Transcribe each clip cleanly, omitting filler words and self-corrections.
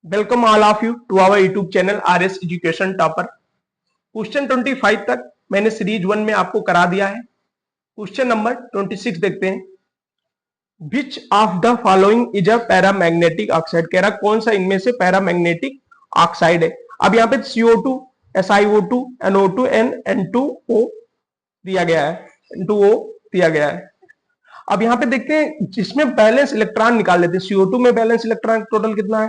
Welcome all of you to our YouTube channel RS education topper. Question 25 तक मैंने series 1 में आपको करा दिया है। क्वेश्चन नंबर 26 देखते हैं। Which of the following is a paramagnetic oxide, कह रहा कौन सा इनमें से पैरामैग्नेटिक ऑक्साइड है। अब यहाँ पे CO2, SiO2, NO2 and N2O दिया गया है, N2O दिया गया है। अब यहाँ पे देखते हैं जिसमें बैलेंस इलेक्ट्रॉन निकाल लेते हैं। CO2 में बैलेंस इलेक्ट्रॉन टोटल कितना है,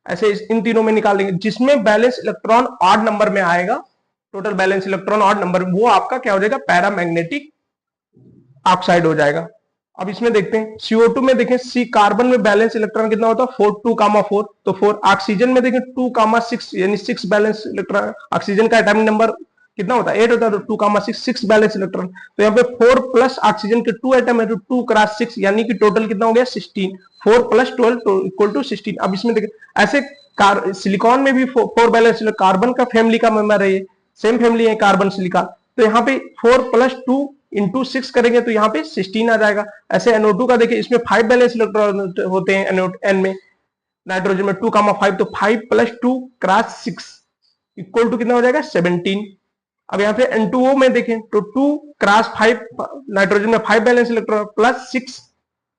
ऐसे इन तीनों में निकाल देंगे। जिसमें बैलेंस इलेक्ट्रॉन ऑड नंबर में आएगा, total balance electron odd number, वो आपका क्या हो जाएगा, पैरामैग्नेटिक ऑक्साइड हो जाएगा। अब इसमें देखते हैं CO2 में देखें, सी कार्बन में बैलेंस इलेक्ट्रॉन कितना होता है 4 2,4 तो 4। ऑक्सीजन में देखें 2,6 यानी 6 बैलेंस इलेक्ट्रॉन। ऑक्सीजन का एटॉमिक नंबर कितना होता है 8 होता है, तो 2,6 6 बैलेंस इलेक्ट्रॉन। तो यहाँ पे 4 प्लस ऑक्सीजन के 2 एटम है, तो 2 क्रॉस 6 यानी कि टोटल कितना हो गया 16। 4 प्लस 12 इक्वल टू 16। अब इसमें देखें ऐसे सिलिकॉन में भी 4 बैलेंस, कार्बन का फैमिली का मेंबर है, ये सेम फैमिली है कार्बन सिलिकॉन। तो यहाँ पे 4 प्लस 2 इंटू 6 करेंगे तो यहाँ पे 16 आ जाएगा। ऐसे NO2 का देखिए, इसमें 5 बैलेंस इलेक्ट्रॉन होते हैं N में, नाइट्रोजन में 2,5 तो 5 प्लस 2 क्रॉस 6 इक्वल टू कितना हो जाएगा 17। अब यहाँ पे N2O में देखें तो 2 क्रॉस 5, नाइट्रोजन में 5 बैलेंस इलेक्ट्रॉन प्लस 6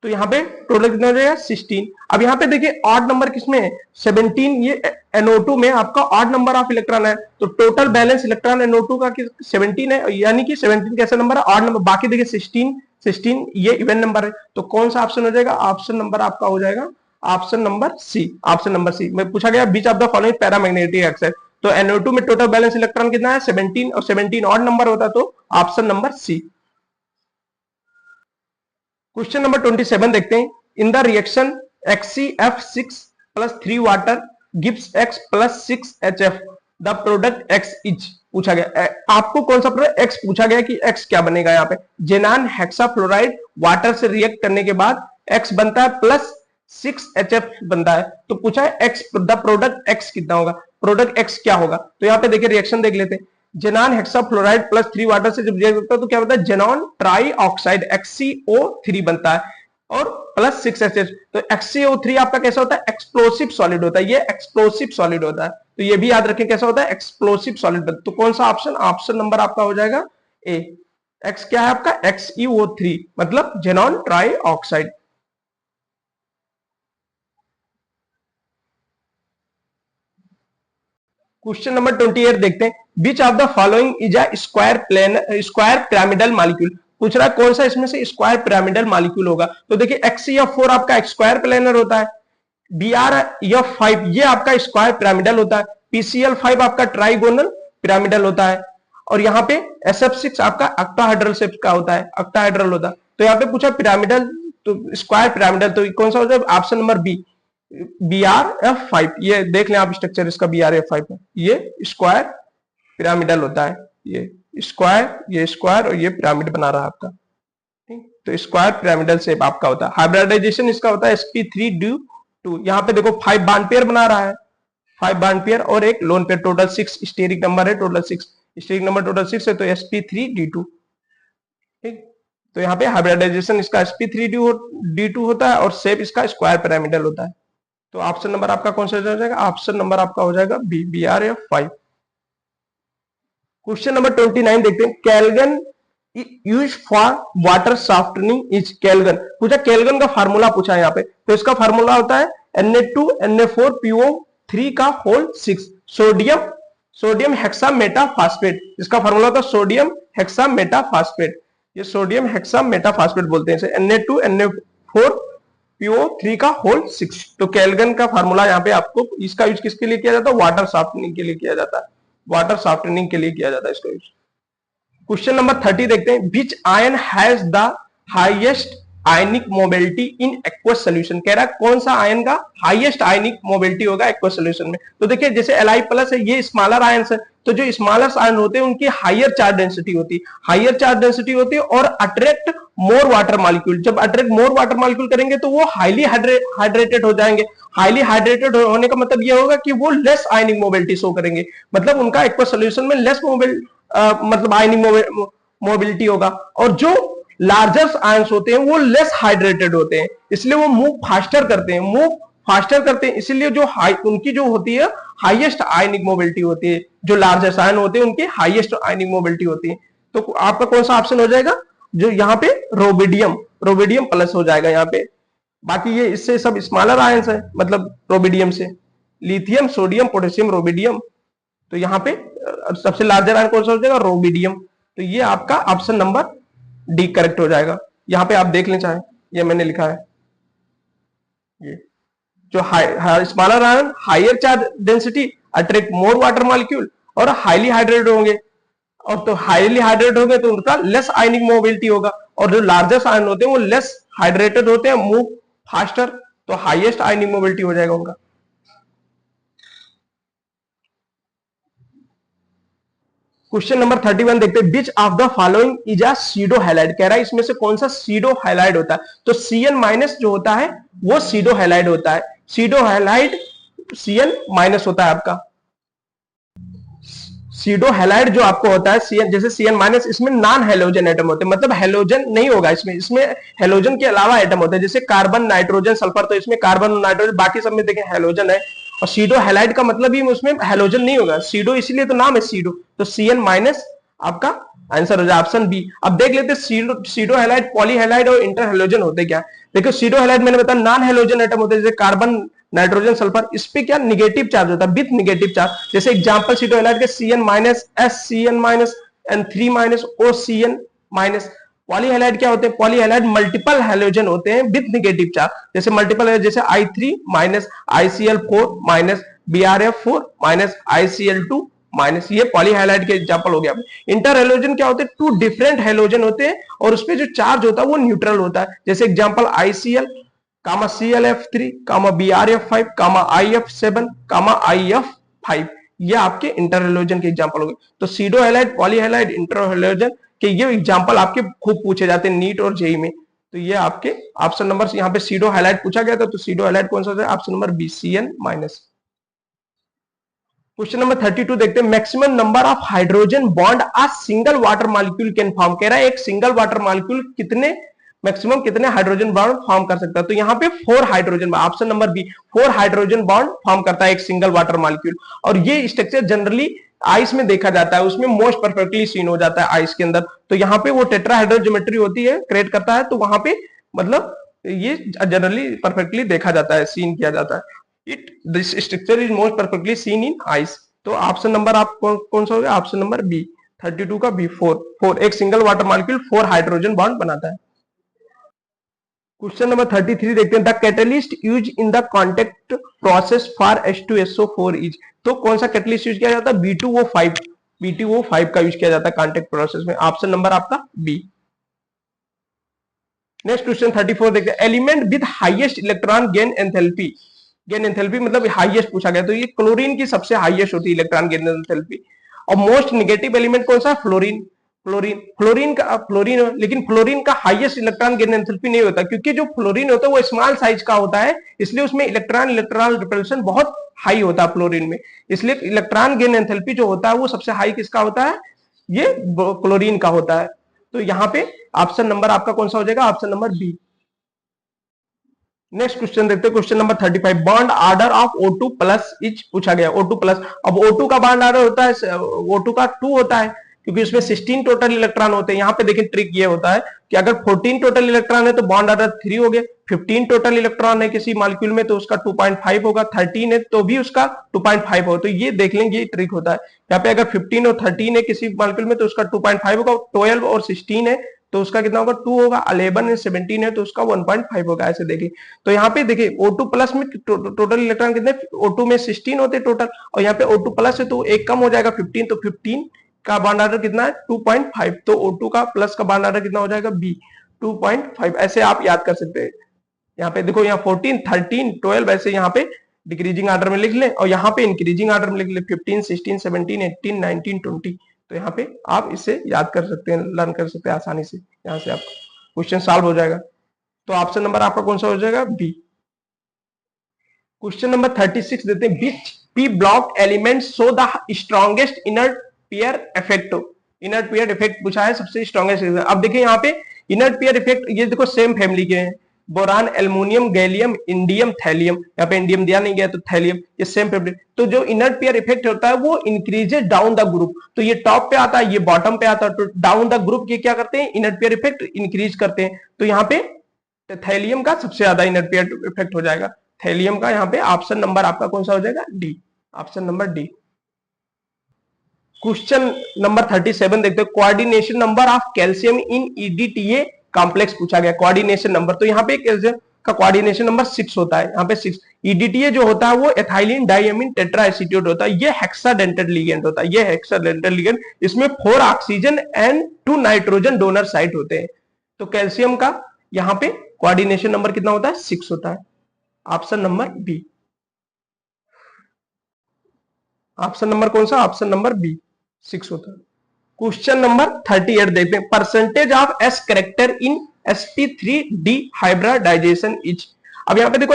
तो यहाँ पे टोटल कितना हो जाएगा 16। अब यहाँ पे देखिए ऑड नंबर किसमें है 17, ये NO2 में आपका ऑड नंबर ऑफ इलेक्ट्रॉन है, तो टोटल बैलेंस इलेक्ट्रॉन NO2 का 17 है, यानी कि 17 कैसा नंबर है ऑड नंबर। बाकी देखिए 16 ये इवन नंबर है। तो कौन सा ऑप्शन हो जाएगा, ऑप्शन नंबर आपका हो जाएगा option number C. Option number C में पूछा गया which of the following paramagnetic oxide, तो NO2 में टोटल बैलेंस इलेक्ट्रॉन कितना है 17 और 17 ऑड नंबर होता है, तो option number C. Question number 27 देखते हैं। In the reaction XCF6 plus 3 water gives X plus 6 HF, the product X is, पूछा गया आपको कौन सा प्रोडक्ट X पूछा गया कि X क्या बनेगा। यहाँ पे जेनान हेक्साफ्लोराइड वाटर से रिएक्ट करने के बाद X बनता है प्लस 6 HF बनता है, तो पूछा है X द प्रोडक्ट X कितना होगा, प्रोडक्ट X क्या होगा। तो यहाँ पे देखिए रिएक्शन देख लेते हैं। जेनान हेक्साफ्लोराइड प्लस 3 वाटर से जब रिएक्ट होता है तो क्या होता है जेनॉन ट्राई ऑक्साइड XCO3 बनता है और प्लस 6 HF। तो XCO3 आपका कैसा होता है एक्सप्लोसिव सॉलिड होता है, ये एक्सप्लोसिव सॉलिड होता है, तो ये भी याद रखें कैसा होता है एक्सप्लोसिव सॉलिड। तो कौन सा ऑप्शन, ऑप्शन नंबर आपका हो जाएगा ए। X क्या है आपका XeO3 मतलब xenon try oxide. Question number 28 देखते हैं। Which of the following is a square pyramidal molecule, पूछ रहा है कौन सा इसमें से स्क्वायर पिरामिडल मॉलिक्यूल होगा। तो देखिए XeF4 आपका स्क्वायर प्लेनर होता है, BrF5 ये आपका स्क्वायर पिरामिडल होता है, PCl5 आपका ट्राइगोनल पिरामिडल होता है, और यहाँ पे SF6 आपका ऑक्टाहेड्रल शेप का होता है, ऑक्टाहेड्रल होता है। तो यहाँ पे पूछा पिरामिडल, तो स्क्वायर पिरामिडल, तो कौन सा होता है ऑप्शन नंबर बी BrF5। ये देख लें आप स्ट्रक्चर इसका BrF5 है, ये स्क्वायर पिरामिडल होता है, ये स्क्वायर और ये पिरामिड बना रहा है आपका, ठीक। तो स्क्वायर पिरामिडल शेप आपका होता है। हाइब्रिडाइजेशन इसका होता है sp3d2। यहाँ पे देखो 5 बॉन्ड पेयर बना रहा है, 5 बॉन्ड पेयर और एक lone pair, total 6 steric number है, टोटल 6 स्टेरिक नंबर टोटल 6 है, तो sp3d2, ठीक। तो यहाँ पे हाइब्रिडाइजेशन इसका sp3d2 होता है और शेप इसका स्क्वायर पिरामिडल होता है। तो ऑप्शन नंबर आपका कौन सा हो जाएगा, ऑप्शन नंबर आपका हो जाएगा बी BrF5। क्वेश्चन नंबर 29 देखते हैं। Calgon use for water softening is, Calgon पूछा, कैल्गन का फार्मूला पूछा है यहाँ पे, तो इसका फार्मूला होता है Na2Na4PO3 का होल 6 सोडियम हेक्सामेटाफॉस्फेट, इसका फार्मूला होता है सोडियम हेक्सामेटाफॉस्फेट, ये सोडियम हेक्सामेटाफॉस्फेट बोलते हैं इसे, Na2Na4PO3 का होल 6। तो कैल्गन का फार्मूला यहाँ पे आपको, इसका यूज किसके लिए किया जाता है, वाटर सॉफ्टनिंग के लिए किया जाता है, वाटर सॉफ्टनिंग के लिए किया जाता है इसका यूज। क्वेश्चन नंबर 30 देखते हैं। विच ion has the highest ionic mobility in aqueous solution, कह रहा है कौन सा आयन का हाईएस्ट आयनिक मोबिलिटी होगा एक्वस सोल्यूशन में। तो देखिए जैसे Li+ है, ये स्मॉलर आयन है, तो जो स्मॉलर आयन होते हैं उनकी हायर चार्ज डेंसिटी होती है, हायर चार्ज डेंसिटी होती है और अट्रैक्ट मोर वाटर मॉलिक्यूल। जब अट्रैक्ट मोर वाटर मॉलिक्यूल करेंगे तो वो हाईली हाइड्रेटेड हो जाएंगे। हाईली हाइड्रेटेड होने का मतलब ये होगा कि वो लेस आयनिक मोबिलिटी शो करेंगे, मतलब उनका एक्वस सोल्यूशन में लेस मतलब आयनिक मोबिलिटी होगा। और जो लार्जर आयंस होते हैं वो लेस हाइड्रेटेड होते हैं, इसलिए वो मूव फास्टर करते हैं, मूव फास्टर करते हैं, इसीलिए जो हाई उनकी जो होती है हाईएस्ट आयनिक मोबिलिटी होती है, जो लार्जेस्ट आयन होते हैं उनकी हाईएस्ट आयनिक मोबिलिटी होती है। तो आपका कौन सा ऑप्शन हो जाएगा, जो यहाँ पे रोबिडियम, रोबिडियम प्लस हो जाएगा यहाँ पे। बाकी ये इससे सब स्मॉलर आयंस है, मतलब रोबिडियम से, लिथियम, सोडियम, पोटेशियम, रोबिडियम। तो यहाँ पे सबसे लार्जर आयन कौन सा हो जाएगा, रोबिडियम। तो ये आपका ऑप्शन नंबर डी करेक्ट हो जाएगा। यहाँ पे आप देख लें चाहे, ये मैंने लिखा है, ये जो smaller ion higher charge density attract more water molecule और हाईली हाइड्रेटेड होंगे, और तो हाईली हाइड्रेटेड होंगे तो उनका लेस आयनिक मोबिलिटी होगा, और जो लार्जेस्ट आयन होते हैं वो लेस हाइड्रेटेड होते हैं, मूव फास्टर, तो हाईएस्ट आयनिक मोबिलिटी हो जाएगा उनका। क्वेश्चन नंबर 31 देखते हैं, which of the following is a pseudo halide, कह रहा है इसमें से कौन सा सीडो हैलाइड होता है। तो Cn माइनस जो होता है वो सीडो हैलाइड होता है, सीडो हैलाइड Cn माइनस होता है आपका। सीडो हैलाइड जो आपको होता है Cn, जैसे Cn माइनस, इसमें नॉन हेलोजन एटम होते हैं, मतलब हेलोजन नहीं होगा इसमें, इसमें हेलोजन के अलावा एटम होते हैं, जैसे कार्बन, नाइट्रोजन, सल्फर, तो इसमें कार्बन और नाइट्रोजन, बाकी सब में देखें हेलोजन है। और सीडो हैलाइड का मतलब ही उसमें हेलोजन नहीं होगा, सीडो इसीलिए तो नाम है सीडो। तो Cn माइनस आपका आंसर हो जाए ऑप्शन बी। अब देख लेते हैं सीडो हैलाइड, पॉली हैलाइड और इंटर हेलोजन होते क्या। देखो सीडो हैलाइड मैंने बताया नॉन हेलोजन एटम होते हैं, जैसे कार्बन, नाइट्रोजन, सल्फर, इस पे क्या निगेटिव चार्ज होता है, विथ निगेटिव चार्ज। जैसे एग्जांपल सीडो हैलाइड के Cn minus, SCN minus, N3 minus, OCN minus. Poly halide क्या होते हैं, पॉली हैलाइड मल्टीपल हैलोजन होते हैं विथ निगेटिव चार्ज, जैसे मल्टीपल है, जैसे I3 minus, ICl4 minus, BrF4 minus, ICl2 minus, ये पॉली हैलाइड के एग्जांपल हो गया। इंटर हेलोजन क्या होते हैं, टू डिफरेंट हेलोजन होते हैं और उसपे जो चार्ज होता है वो न्यूट्रल होता है, जैसे एग्जांपल ICl कामा ClF3 कामा BrF5 कामा IF7 कामा IF5, ये आपके इंटर हेलोजन के एग्जांपल हो गए। तो pseudo halide, poly halide, inter halogen के ये एग्जांपल आपके खूब पूछे जाते हैं नीट और जेई में। तो ये आपके ऑप्शन नंबर, यहाँ पे सीडो हैलाइड पूछा गया था, तो सीडो हैलाइड कौन सा है, option number B, Cn minus. Question number 32 देखते हैं, maximum number of hydrogen bond a single water molecule can form, कह रहा है एक सिंगल वाटर मॉलिक्यूल कितने मैक्सिमम कितने हाइड्रोजन बॉन्ड फॉर्म कर सकता है। तो यहाँ पे 4 hydrogen, option number B 4 hydrogen bond form करता है एक सिंगल वाटर मॉलिक्यूल। और ये स्ट्रक्चर जनरली आइस में देखा जाता है, उसमें मोस्ट परफेक्टली सीन हो जाता है आइस के अंदर। तो यहाँ पे वो टेट्राहेड्रल ज्योमेट्री होती है, क्रिएट करता है, तो वहां पे मतलब ये जनरली परफेक्टली देखा जाता है, सीन किया जाता है। It this structure is most perfectly seen in ice. तो ऑप्शन नंबर आप कौन सा हो गया, ऑप्शन नंबर बी 32 का बी, 4 एक single water molecule 4 hydrogen bond बनाता है। क्वेश्चन नंबर 33 देखते हैं, the catalyst use in the contact process for H2SO4 is, तो कौन सा कैटलिस्ट यूज किया जाता है, B2O5, B2O5 का यूज किया जाता है कॉन्टेक्ट प्रोसेस में, ऑप्शन नंबर आपका बी। नेक्स्ट क्वेश्चन 34 देखते हैं, element with highest electron gain enthalpy, gain enthalpy मतलब हाईएस्ट पूछा गया, तो ये क्लोरीन की सबसे हाईएस्ट होती है इलेक्ट्रॉन गेन एंथैल्पी। और मोस्ट नेगेटिव एलिमेंट कौन सा है, फ्लोरीन, फ्लोरीन का फ्लोरीन, लेकिन फ्लोरीन का हाईएस्ट इलेक्ट्रॉन गेन एंथैल्पी नहीं होता, क्योंकि जो फ्लोरीन होता है वो स्मॉल साइज का होता है, इसलिए उसमें इलेक्ट्रॉन रिपल्शन बहुत हाई होता है फ्लोरीन में, इसलिए इलेक्ट्रॉन गेन एंथैल्पी जो होता है वो सबसे हाई किसका होता है, ये क्लोरीन का होता है। तो यहाँ पे ऑप्शन नंबर आपका कौन सा हो जाएगा, option number B. Next question देखते हैं, question number 35, bond order of O2 plus is पूछा गया, O2 प्लस। अब O2 का बॉन्ड ऑर्डर होता है, O2 का 2 होता है, क्योंकि उसमें 16 टोटल इलेक्ट्रॉन होते हैं। यहाँ पे देखिए ट्रिक ये होता है कि अगर 14 टोटल इलेक्ट्रॉन है तो बॉन्ड ऑर्डर 3 हो गए, 15 टोटल इलेक्ट्रॉन है किसी मॉलिक्यूल में तो उसका 2.5 होगा, 13 है तो भी उसका 2.5 होगा। तो ये देख लेंगे, ये ट्रिक होता है। यहाँ पे अगर 15 और 13 है किसी मॉलिक्यूल में तो उसका 2.5 होगा, 12 और 16 है तो उसका कितना होगा, 2 होगा, 11 है 17 है तो उसका 1.5 होगा, ऐसे देखिए। तो यहाँ पे देखिए O2 प्लस में टोटल इलेक्ट्रॉन कितने, O2 में 16 होते टोटल, और यहाँ पे O2 प्लस है तो एक कम हो जाएगा 15, तो 15 का बॉन्ड ऑर्डर कितना है 2.5, तो O2 का प्लस का बॉन्ड ऑर्डर कितना हो जाएगा B 2.5, ऐसे आप याद कर सकते हैं। यहाँ पे देखो, यहाँ 14, 13, 12 ऐसे यहाँ पे डिक्रीजिंग ऑर्डर में लिख लें, और यहाँ पे इंक्रीजिंग ऑर्डर में लिख लें 15, 16, 17, 18, 19, 20। तो यहाँ पे आप इसे याद कर सकते हैं, लर्न कर सकते हैं आसानी से, यहाँ से आपका क्वेश्चन सॉल्व हो जाएगा। तो ऑप्शन नंबर आपका कौन सा हो जाएगा, बी। क्वेश्चन नंबर 36 देते हैं, विच P block element show the strongest inert pair effect, inert pair effect पूछा है सबसे स्ट्रॉन्गेस्ट। अब देखिए यहाँ पे इनर्ट पेयर इफेक्ट, ये देखो सेम फैमिली के हैं, boron, aluminium, gallium, indium, thallium. यहाँ पे इंडियम दिया नहीं गया तो थैलियम, ये सेम पेरियोडिक। तो जो इनर्ट पेयर इफेक्ट होता है वो इंक्रीजेस डाउन द ग्रुप। तो ये टॉप पे आता है, ये बॉटम पे आता है। तो डाउन द ग्रुप ये क्या करते हैं, इनर्ट पेयर इफेक्ट इंक्रीज करते हैं। तो यहाँ पे थैलियम का सबसे ज्यादा इनर्ट पेयर इफेक्ट हो जाएगा। थैलियम का यहाँ पे ऑप्शन नंबर आपका कौन सा हो जाएगा, D, option number D. Question number 37 देखते हैं, coordination number of calcium in EDTA complex पूछा गया। कोऑर्डिनेशन नंबर, तो यहाँ पे कैल्शियम का कोऑर्डिनेशन नंबर 6 होता है। यहाँ पे 6। ईडीटीए जो होता है वो एथाइलिन डाइअमीन टेट्राएसीटेट होता है। ये हेक्साडेंटेड लिगेंड होता है, ये हेक्साडेंटेड लिगेंड। इसमें 4 oxygen and 2 nitrogen donor site होते हैं। तो कैल्शियम का यहाँ पे कोऑर्डिनेशन नंबर कितना होता है, 6 होता है। Option number B, option number कौन सा, ऑप्शन नंबर बी, 6 होता है। क्वेश्चन नंबर 38 देखते हैं, percentage of s character in sp3d hybridization is. अब यहाँ पे देखो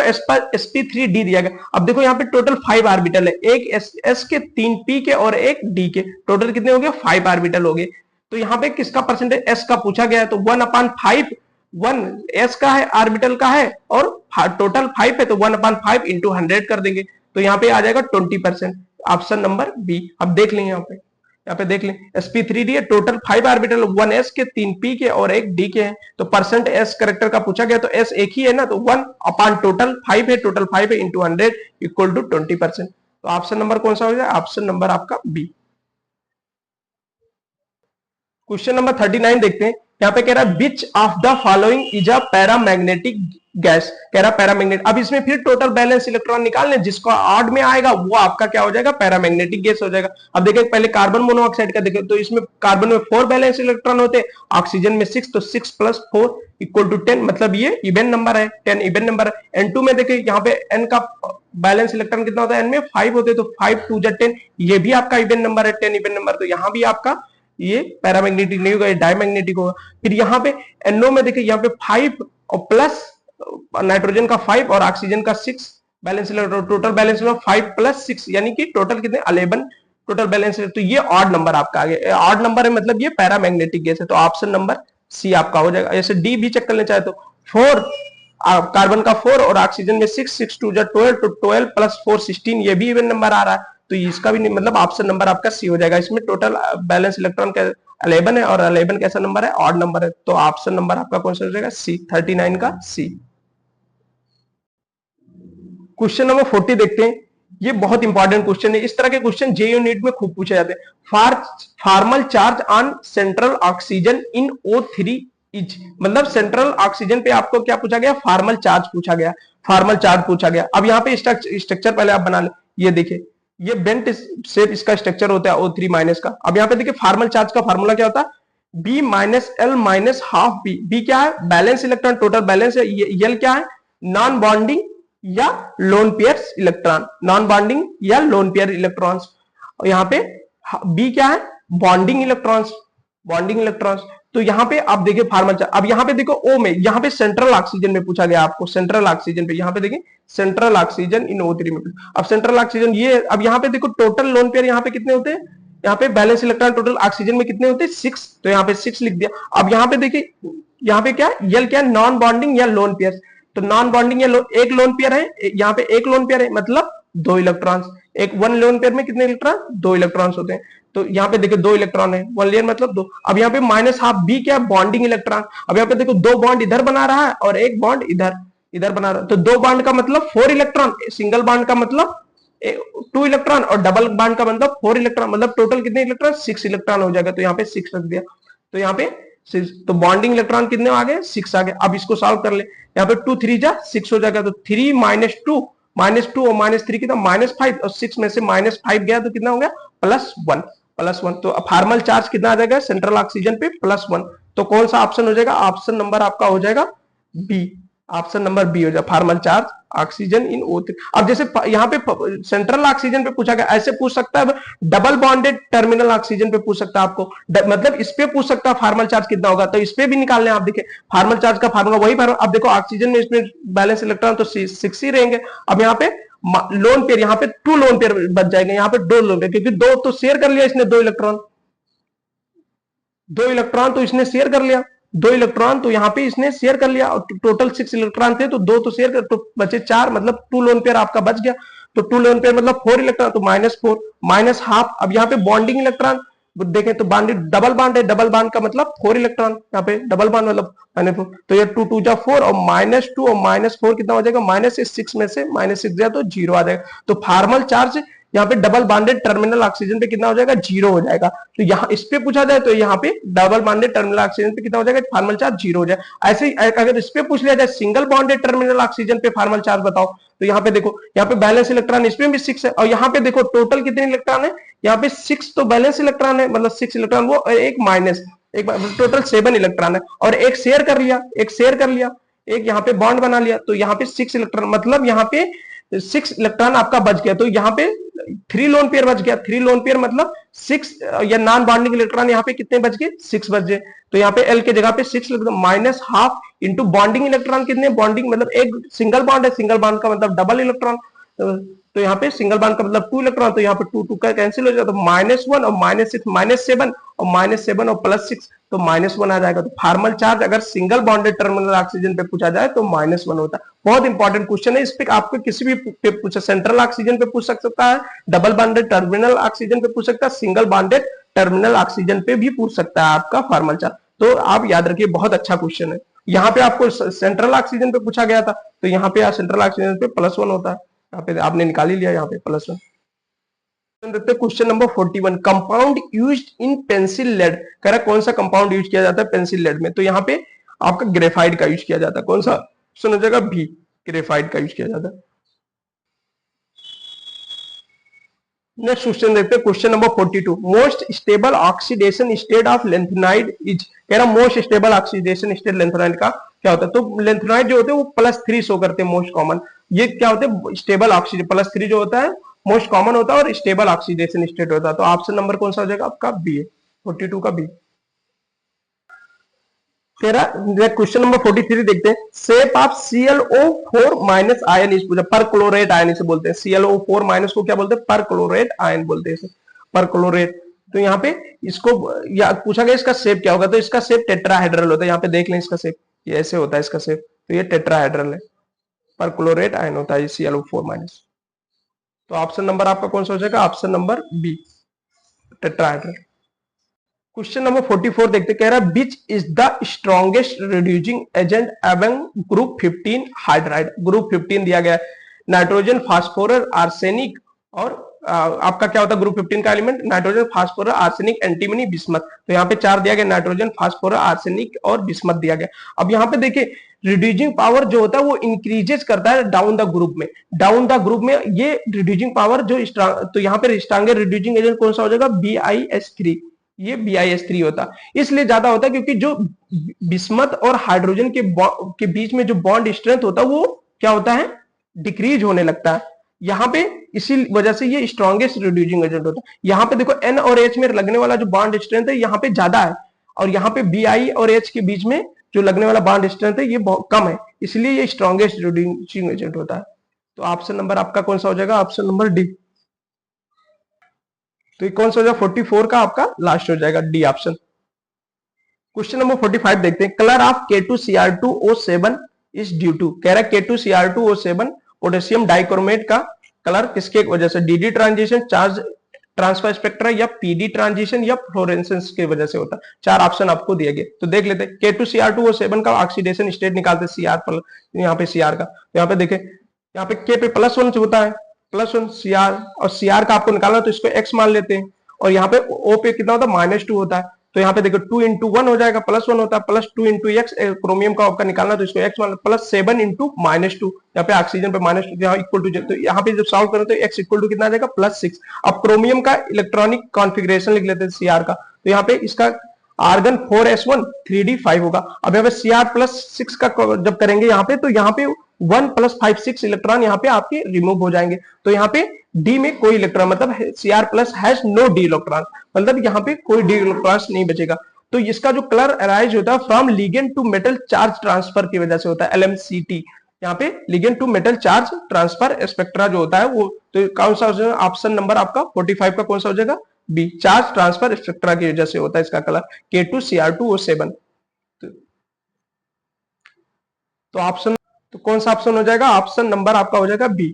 sp3d दिया गया। अब देखो यहाँ पे टोटल 5 ऑर्बिटल है, एक s के, 3 p के और एक d के। टोटल कितने हो गए, 5 ऑर्बिटल हो गए। तो यहाँ पे किसका परसेंटेज s का पूछा गया है, तो 1/5, 1 s का है, ऑर्बिटल का है, और टोटल 5 है तो 1/5 इंटू 100 कर देंगे। तो यहाँ पे आ जाएगा 20%, ऑप्शन नंबर बी। अब देख लें यहाँ पे देख लें, sp3d है, टोटल 5 ऑर्बिटल, 1 s के, 3 p के और एक d के हैं। तो परसेंट s करेक्टर का पूछा गया, तो s एक ही है ना, तो 1/, टोटल 5 है, टोटल 5 है इंटू 100 इक्वल टू 20%। तो ऑप्शन नंबर कौन सा हो जाएगा, ऑप्शन नंबर आपका बी। क्वेश्चन नंबर 39 देखते हैं, यहाँ पे कह रहा है विच of the following is a paramagnetic gas. कह रहा पैरामैग्नेट। अब इसमें फिर टोटल बैलेंस इलेक्ट्रॉन निकालने, जिसका ऑड में आएगा वो आपका क्या हो जाएगा, पैरामैग्नेटिक गैस हो जाएगा। अब देखें पहले कार्बन मोनोऑक्साइड का देखें, तो इसमें कार्बन में 4 बैलेंस इलेक्ट्रॉन होते हैं, ऑक्सीजन में 6, तो 6 + 4 = 10, मतलब ये इवन नंबर है, 10 इवन नंबर है। N2 में देखिए यहाँ पे N का बैलेंस इलेक्ट्रॉन कितना होता है, N में 5 होते हैं, तो 5 × 2 = 10, ये भी आपका इवन नंबर है, 10 इवन नंबर। तो यहाँ भी आपका ये पैरामैग्नेटिक नहीं होगा, ये डायमैग्नेटिक होगा। फिर यहाँ पे NO में देखिए, यहाँ पे 5 और प्लस नाइट्रोजन का 5 और ऑक्सीजन का 6 बैलेंस इलेक्ट्रॉन, टोटल बैलेंस में 5 + 6 यानी कि टोटल कितने, 11 टोटल बैलेंस। तो ये ऑड नंबर आपका आ गया, ऑड नंबर है, मतलब ये पैरामैग्नेटिक गैस है। तो ऑप्शन नंबर सी आपका हो जाएगा। ऐसे डी भी चेक करना चाहे तो 4 कार्बन का 4 और ऑक्सीजन में 6, 6 × 2 = 12, तो 12 + 4 16, ये भी इवन नंबर आ रहा है। तो इसका भी नहीं, मतलब ऑप्शन नंबर आपका सी हो जाएगा। इसमें टोटल बैलेंस इलेक्ट्रॉन का 11 है, और 11 कैसा नंबर है, ऑड नंबर है। तो ऑप्शन नंबर आपका कौन सा हो जाएगा, सी, 39 का सी। क्वेश्चन नंबर 40 देखते हैं, ये बहुत इंपॉर्टेंट क्वेश्चन है। इस तरह के क्वेश्चन जेईई नीट में खूब पूछे जाते हैं। Formal charge on central oxygen in O3 is, मतलब सेंट्रल ऑक्सीजन पे आपको क्या पूछा गया, फॉर्मल चार्ज पूछा गया, फॉर्मल चार्ज पूछा गया। अब यहाँ पे स्ट्रक्चर पहले आप बना ले, ये देखिए, ये बेंट शेप इसका स्ट्रक्चर होता है O3- का। अब यहाँ पे देखिए फॉर्मल चार्ज का फॉर्मूला क्या होता है, B - L - ½ B। B क्या है, बैलेंस इलेक्ट्रॉन, टोटल बैलेंस है। L क्या है, नॉन बॉन्डिंग या lone pairs electron, non bonding या लोन पेयर इलेक्ट्रॉन्स। और यहाँ पे बी क्या है, बॉन्डिंग इलेक्ट्रॉन्स, बॉन्डिंग इलेक्ट्रॉन्स। तो यहाँ पे आप देखिए फॉर्मल चार्ज। अब यहाँ पे देखो ओ में, यहाँ पे सेंट्रल ऑक्सीजन में पूछा गया आपको, सेंट्रल ऑक्सीजन पे, यहाँ पे देखिए सेंट्रल ऑक्सीजन इन O3 में। अब सेंट्रल ऑक्सीजन ये, अब यहाँ पे देखो टोटल लोन पेयर यहाँ पे कितने होते हैं, यहाँ पे बैलेंस इलेक्ट्रॉन टोटल ऑक्सीजन में कितने होते हैं, 6, तो यहाँ पे 6 लिख दिया। अब यहाँ पे देखिए, यहाँ पे क्या है, यल क्या है, नॉन बॉन्डिंग या लोन पेयर। तो नॉन बॉन्डिंग या एक लोन पेयर है, यहाँ पे एक लोन पेयर है, मतलब 2 इलेक्ट्रॉन्स। एक 1 लोन पेयर में कितने इलेक्ट्रॉन, 2 इलेक्ट्रॉन्स होते हैं। तो यहाँ पे देखिए 2 इलेक्ट्रॉन है, 1 लेयर मतलब 2। अब यहाँ पे -½ B क्या है, बॉन्डिंग इलेक्ट्रॉन। अब यहाँ पे देखो 2 बॉन्ड इधर बना रहा है और एक बॉन्ड इधर बना रहा है। तो 2 बॉन्ड का मतलब 4 इलेक्ट्रॉन, सिंगल बॉन्ड का मतलब 2 इलेक्ट्रॉन, और डबल बॉन्ड का मतलब 4 इलेक्ट्रॉन, मतलब टोटल कितने इलेक्ट्रॉन, 6 इलेक्ट्रॉन हो जाएगा। तो यहाँ पे 6 रख दिया, तो यहाँ पे 6, तो बॉन्डिंग इलेक्ट्रॉन कितने आ गए, 6 आ गए। अब इसको सॉल्व कर ले, यहाँ पे 2 3 जा 6 हो जाएगा, तो 3 - 2 -2 और -3 कितना, -5, और 6 में से -5 गया तो कितना हो गया, +1। तो फॉर्मल चार्ज कितना आ जाएगा सेंट्रल ऑक्सीजन पे, +1। तो कौन सा ऑप्शन हो जाएगा, ऑप्शन नंबर आपका हो जाएगा बी, ऑप्शन नंबर बी हो जाएगा, formal charge oxygen in O3। अब जैसे यहाँ पे सेंट्रल ऑक्सीजन पे पूछा गया, ऐसे पूछ सकता है डबल बॉन्डेड टर्मिनल ऑक्सीजन पे पूछ सकता है आपको, मतलब इस पे पूछ सकता है फॉर्मल चार्ज कितना होगा, तो इस पे भी निकालने आप देखिए फॉर्मल चार्ज का फार्मूला वही फार्मूला। अब देखो ऑक्सीजन में इसमें बैलेंस इलेक्ट्रॉन तो 6 ही रहेंगे। अब यहाँ पे लोन पेयर, यहाँ पे 2 लोन पेयर बच जाएंगे, यहाँ पे 2 लोन पेयर, क्योंकि 2 तो शेयर कर लिया इसने, 2 इलेक्ट्रॉन तो इसने शेयर कर लिया। 2 इलेक्ट्रॉन, तो यहाँ पे इसने शेयर कर लिया, और टोटल 6 इलेक्ट्रॉन थे तो 2 तो शेयर कर, तो बचे 4, मतलब 2 लोन पेयर आपका बच गया। तो 2 लोन पेयर मतलब 4 इलेक्ट्रॉन, तो -4 माइनस हाफ। अब यहाँ पे बॉन्डिंग इलेक्ट्रॉन देखें तो बॉन्डिंग डबल बॉन्ड है, डबल बॉन्ड का मतलब 4 इलेक्ट्रॉन, यहाँ पे डबल बॉन्ड मतलब -4, तो ये 2 2 जा 4 और -2 और -4 कितना हो जाएगा, -6 में से -6 जाए तो 0 आ जाएगा। तो फार्मल चार्ज यहाँ पे डबल बॉन्डेड टर्मिनल ऑक्सीजन पे कितना हो जाएगा, 0 हो जाएगा। तो यहाँ इस पे पूछा जाए तो यहाँ पे डबल बॉन्डेड टर्मिनल ऑक्सीजन पे कितना हो जाएगा, फार्मल चार्ज 0 हो जाएगा। ऐसे ही अगर इस पे पूछ लिया जाए सिंगल बॉन्डेड टर्मिनल ऑक्सीजन पे फार्मल चार्ज बताओ, तो यहाँ पे देखो, यहाँ पे बैलेंस इलेक्ट्रॉन इसमें भी 6 है, और यहाँ पे देखो टोटल कितने इलेक्ट्रॉन है, यहाँ पे 6 तो बैलेंस इलेक्ट्रॉन है, मतलब 6 इलेक्ट्रॉन वो, एक माइनस, एक टोटल 7 इलेक्ट्रॉन है, और एक शेयर कर लिया, एक यहाँ पे बॉन्ड बना लिया, तो यहाँ पे 6 इलेक्ट्रॉन, मतलब यहाँ पे 6 इलेक्ट्रॉन आपका बच गया। तो यहाँ पे 3 लोन पेयर बच गया, 3 लोन पेयर मतलब 6 या नॉन बॉन्डिंग इलेक्ट्रॉन यहाँ पे कितने बच गए, 6 बच गए। तो यहाँ पे एल के जगह पे 6 minus half into bonding electron कितने, बॉन्डिंग मतलब एक सिंगल बॉन्ड है, सिंगल बॉन्ड का मतलब डबल इलेक्ट्रॉन, तो यहाँ पे सिंगल बॉन्ड का मतलब 2 इलेक्ट्रॉन, तो यहाँ पे 2 2 का कैंसिल हो जाएगा, तो -1 और -6 -7 और -7 और +6, तो -1 आ जाएगा। तो फार्मल चार्ज अगर सिंगल बॉन्डेड टर्मिनल ऑक्सीजन पे पूछा जाए तो -1 होता है। बहुत इंपॉर्टेंट क्वेश्चन है, इस पे आपको किसी भी पे पूछा, सेंट्रल ऑक्सीजन पे पूछ सकता है, डबल बॉन्डेड टर्मिनल ऑक्सीजन पे पूछ सकता है, सिंगल बॉन्डेड टर्मिनल ऑक्सीजन पे भी पूछ सकता है आपका फार्मल चार्ज। तो आप याद रखिए, बहुत अच्छा क्वेश्चन है। यहाँ पे आपको सेंट्रल ऑक्सीजन पे पूछा गया था, तो यहाँ पे सेंट्रल ऑक्सीजन पे +1 होता है, यहाँ पे आपने निकाल ही लिया, यहाँ पे +1। Question number 41, compound used in pencil lead, कह रहा कौन सा कंपाउंड यूज किया जाता है पेंसिल लेड में, तो यहाँ पे आपका ग्रेफाइट का यूज किया जाता है। कौन सा ऑप्शन हो जाएगा, बी, ग्रेफाइट का यूज किया जाता है। नेक्स्ट क्वेश्चन देखते हैं, question number 42, most stable oxidation state of lanthanide is, कह रहा most stable oxidation state lanthanide का क्या होता है, तो लेंथेनाइड जो होते हैं वो +3 शो करते हैं मोस्ट कॉमन, ये क्या होते हैं स्टेबल ऑक्सीजन, +3 जो होता है मोस्ट कॉमन होता है और स्टेबल ऑक्सीडेशन स्टेट होता है। तो ऑप्शन नंबर कौन सा हो जाएगा आपका, बी है, 42 का बी। तेरा क्वेश्चन नंबर 43 देखते हैं, shape of ClO4 minus ion is, पर क्लोरेट आयन इसे बोलते हैं, ClO4 माइनस को क्या बोलते हैं, पर क्लोरेट आयन बोलते हैं इसे, पर क्लोरेट। तो यहाँ पे इसको या पूछा गया इसका शेप क्या होगा, तो इसका शेप टेट्राहेड्रल होता है, यहाँ पे देख लें इसका शेप, ये ऐसे होता है इसका शेप, तो ये टेट्राहेड्रल है, पर क्लोरेट आयन होता है ClO4 माइनस। तो ऑप्शन नंबर आपका कौन सा हो जाएगा, option number B, tetrahedral. Question number 44 देखते, कह रहा है which is the strongest reducing agent among group 15 hydride, group 15 दिया गया है, नाइट्रोजन, फास्फोरस, आर्सेनिक, और आपका क्या होता है ग्रुप 15 का element, nitrogen, phosphorus, arsenic, antimony, bismuth. तो यहाँ पे 4 दिया गया, नाइट्रोजन, फास्फोरस, आर्सेनिक और बिस्मथ दिया गया। अब यहाँ पे देखिए रिड्यूसिंग पावर जो होता है वो इंक्रीजेस करता है डाउन द ग्रुप में, डाउन द ग्रुप में ये रिड्यूसिंग पावर जो तो यहाँ पे स्ट्रॉन्गर रिड्यूसिंग एजेंट कौन सा हो जाएगा, BiS3, ये BiS3 होता है, इसलिए ज्यादा होता है क्योंकि जो बिस्मथ और हाइड्रोजन के बीच में जो बॉन्ड स्ट्रेंथ होता है वो क्या होता है, डिक्रीज होने लगता है यहाँ पे, इसी वजह से ये स्ट्रॉन्गेस्ट रिड्यूसिंग एजेंट होता है। यहाँ पे देखो N और H में लगने वाला जो बॉन्ड स्ट्रेंथ है यहाँ पे ज्यादा है, और यहाँ पे Bi और H के बीच में जो लगने वाला बॉन्ड स्ट्रेंथ है ये बहुत कम है, इसलिए ये स्ट्रॉन्गेस्ट रिड्यूसिंग एजेंट होता है। तो ऑप्शन नंबर आपका कौन सा हो जाएगा, ऑप्शन नंबर डी। तो ये कौन सा हो जाएगा 44 का आपका लास्ट हो जाएगा, डी ऑप्शन। क्वेश्चन नंबर 45 देखते हैं, colour of K2Cr2O7 is due to, कह रहा है K2Cr2O7 पोटेशियम डाइक्रोमेट का कलर किसके वजह से, DD transition, charge transfer spectra, या PD ट्रांजिशन, या फ्लोरेसेंस की वजह से होता है। 4 ऑप्शन आपको दिए गए, तो देख लेते हैं K2Cr2O7 का ऑक्सीडेशन स्टेट निकालते Cr पर, यहाँ पे Cr का, तो यहाँ पे देखें यहाँ पे K पे +1 होता है, +1 Cr, और Cr का आपको निकालना तो इसको X मान लेते हैं, और यहाँ पे O पे कितना होता है -2 होता है, तो यहाँ पे देखो 2 × 1 हो जाएगा, +1 होता है, +2 × x, क्रोमियम का आपका निकालना तो इसको x मान, +7 × -2, यहाँ पे ऑक्सीजन पे -2, यहाँ इक्वल टू, तो यहाँ पे जब सॉल्व करें तो x इक्वल टू कितना आ जाएगा, +6। अब क्रोमियम का इलेक्ट्रॉनिक कॉन्फ़िगरेशन लिख लेते हैं Cr का, तो यहाँ पे इसका आर्गन 4s1 3d5 होगा। अब यहाँ पे Cr+6 का जब करेंगे यहाँ पे, तो यहाँ पे 1 + 5 6 इलेक्ट्रॉन यहाँ पे आपके रिमूव हो जाएंगे, तो यहाँ पे डी में कोई इलेक्ट्रॉन, मतलब Cr+ has no d electron, मतलब यहाँ पे कोई डी इलेक्ट्रॉन नहीं बचेगा। तो इसका जो कलर अराइज होता है from ligand to metal charge transfer की वजह से होता है, LMCT, यहाँ पे ligand to metal charge transfer spectra जो होता है वो, तो कौन सा ऑप्शन नंबर आपका 45 का कौन सा हो जाएगा, बी, चार्ज ट्रांसफर स्पेक्ट्रा की वजह से होता है इसका कलर K2Cr2O7। तो ऑप्शन, तो कौन सा ऑप्शन हो जाएगा? ऑप्शन नंबर आपका हो जाएगा बी।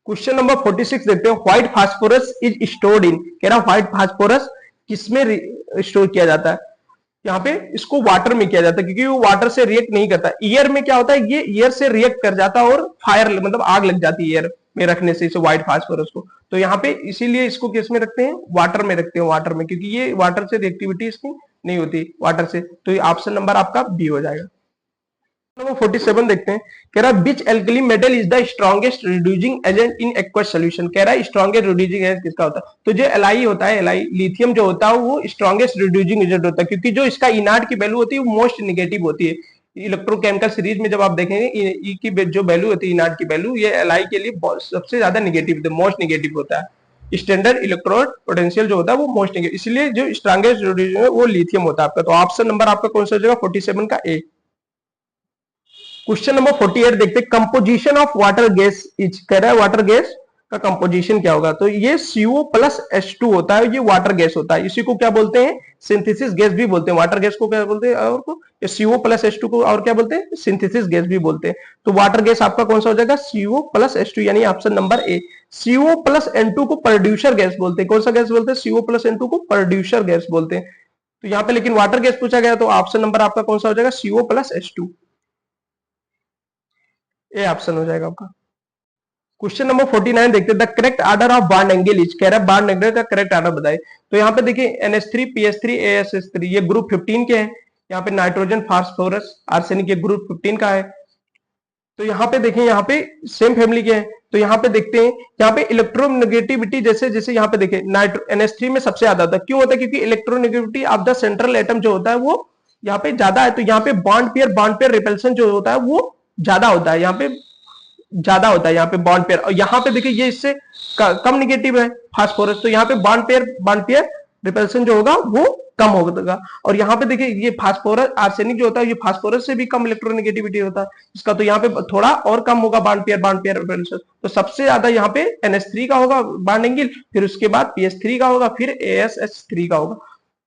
क्वेश्चन नंबर 46 देखते हैं, white phosphorus is stored in, कह रहा व्हाइट फास्फोरस किसमें स्टोर किया जाता है? यहाँ पे इसको वाटर में किया जाता है, क्योंकि वो वाटर से रिएक्ट नहीं करता। ईयर में क्या होता है, ये ईयर से रिएक्ट कर जाता है और फायर मतलब आग लग जाती है ईयर में रखने से इसे व्हाइट फास्फोरस को। तो यहाँ पे इसीलिए इसको किस में रखते हैं? वाटर में रखते हैं, वाटर में, क्योंकि ये वाटर से रिएक्टिविटी इसकी नहीं होती वाटर से। तो ये ऑप्शन नंबर आपका बी हो जाएगा। नंबर 47 देखते हैं, कह रहा है which alkali metal is the strongest reducing agent in aqueous solution, कह रहा है स्ट्रॉन्गेस्ट रिड्यूसिंग एजेंट किसका होता है? तो जो एलआई होता है, एलआई लिथियम जो होता है वो स्ट्रॉन्गेस्ट रिड्यूसिंग एजेंट होता है, क्योंकि जो इसका इनार्ट की वैल्यू होती है वो मोस्ट नेगेटिव होती है। इलेक्ट्रोकेमिकल सीरीज में जब आप देखेंगे ई की जो वैल्यू होती है इनार्ट की वैल्यू, ये एलआई के लिए सबसे ज्यादा नेगेटिव, मोस्ट नेगेटिव होता है। स्टैंडर्ड इलेक्ट्रोड पोटेंशियल जो होता है वो मोस्ट नेगेटिव, इसलिए जो स्ट्रॉन्गेस्ट रिड्यूसिंग है वो लिथियम होता है आपका। तो ऑप्शन नंबर आपका कौन सा हो जाएगा? 47 का ए। क्वेश्चन नंबर 48 देखते हैं, composition of water gas is, कह रहा है वाटर गैस का कंपोजिशन क्या होगा? तो ये CO प्लस H2 होता है, ये वाटर गैस होता है। इसी को क्या बोलते हैं? सिंथेसिस गैस भी बोलते हैं। वाटर गैस को क्या बोलते हैं? और को ये CO प्लस H2 को और क्या बोलते हैं? सिंथेसिस गैस भी बोलते हैं। तो वाटर गैस आपका कौन सा हो जाएगा? CO प्लस H2, यानी option number A. CO plus N2 को प्रोड्यूसर गैस बोलते हैं। कौन सा गैस बोलते हैं? CO प्लस N2 को प्रोड्यूसर गैस बोलते हैं। तो यहाँ पे लेकिन वाटर गैस पूछा गया, तो ऑप्शन नंबर आपका कौन सा हो जाएगा? CO plus H2, A option हो जाएगा आपका। क्वेश्चन नंबर 49 देखते हैं, the correct order of bond angle is, कह रहा है बॉन्ड एंगल का करेक्ट ऑर्डर बताए। तो यहाँ पे देखिए NH3 PH3 ASH3 ये ग्रुप 15 के हैं। यहाँ पे नाइट्रोजन फास्फोरस आर्सेनिक ये ग्रुप 15 का है। तो यहाँ पे देखें, यहाँ पे सेम फैमिली के हैं। तो यहाँ पे देखते हैं, यहाँ पे इलेक्ट्रोनेगेटिविटी जैसे जैसे यहाँ पे देखें NH3 में सबसे ज्यादा होता है। क्यों होता है? क्योंकि electronegativity of the central atom जो होता है वो यहाँ पे ज्यादा है। तो यहाँ पे बॉन्ड पेयर रिपल्सन जो होता है वो ज्यादा होता है, यहाँ पे ज्यादा होता है यहाँ पे बॉन्ड पेयर। और यहाँ पे देखिए ये इससे कम निगेटिव है फास्फोरस, तो यहाँ पे बॉन्ड पेयर रिपल्सन जो होगा वो कम होगा। और यहाँ पे देखिए ये फास्फोरस आर्सेनिक जो होता है ये फास्फोरस से भी कम इलेक्ट्रोनेगेटिविटी होता है इसका, तो यहाँ पे थोड़ा और कम होगा बॉन्ड पेयर रिपल्सन। तो सबसे ज्यादा यहाँ पे NH3 का होगा बॉन्ड एंगल, फिर उसके बाद PH3 का होगा, फिर ASH3 का होगा।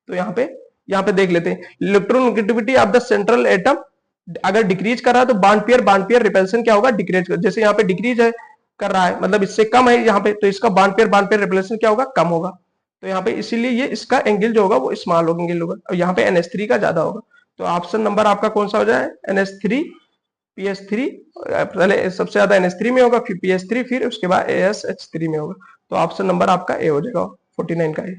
तो यहाँ पे देख लेते हैं, electronegativity of the central atom अगर डिक्रीज कर रहा है तो बॉन्ड पेयर रिपल्सन क्या होगा? डिक्रीज कर, जैसे यहाँ पे डिक्रीज है कर रहा है मतलब इससे कम है यहाँ पे, तो इसका बॉन्ड पेयर रिपल्सन क्या होगा? कम होगा। तो यहाँ पे इसीलिए ये इसका एंगल जो होगा वो स्मॉल एंगल होगा, और यहाँ पे NH3 का ज्यादा होगा। तो ऑप्शन नंबर आपका कौन सा हो जाए? NH3 PH3, पहले सबसे ज्यादा NH3 में होगा, फिर PH3, फिर उसके बाद ASH3 में होगा। तो ऑप्शन नंबर आपका ए हो जाएगा 49 का ए।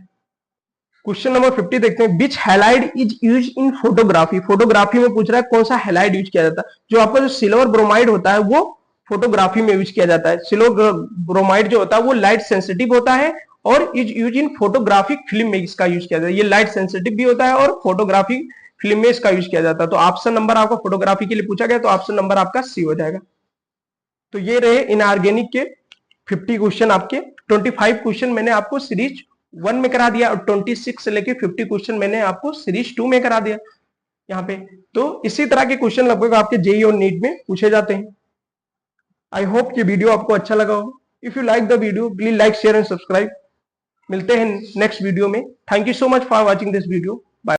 क्वेश्चन नंबर 50 देखते हैं, which halide is use in photography, photography में पूछ रहा है कौन सा हैलाइड यूज किया जाता है? जो आपका जो सिल्वर ब्रोमाइड होता है वो फोटोग्राफी में यूज किया जाता है। सिल्वर ब्रोमाइड जो होता है वो लाइट सेंसिटिव होता है और is use in photographic film में इसका यूज किया जाता है। ये लाइट सेंसिटिव भी होता है और फोटोग्राफिक फिल्म में इसका यूज किया जाता है। तो ऑप्शन नंबर आपका फोटोग्राफी के लिए पूछा गया, तो ऑप्शन नंबर आपका सी हो जाएगा। तो ये रहे इनऑर्गेनिक के 50 क्वेश्चन आपके। 25 क्वेश्चन मैंने आपको सीरीज 1 में करा दिया और 26 से लेके 50 क्वेश्चन मैंने आपको सीरीज 2 में करा दिया यहाँ पे। तो इसी तरह के क्वेश्चन लगभग आपके जेईई और नीट में पूछे जाते हैं। आई होप ये वीडियो आपको अच्छा लगा हो। If you like the video please like share and subscribe. मिलते हैं नेक्स्ट वीडियो में। Thank you so much for watching this video.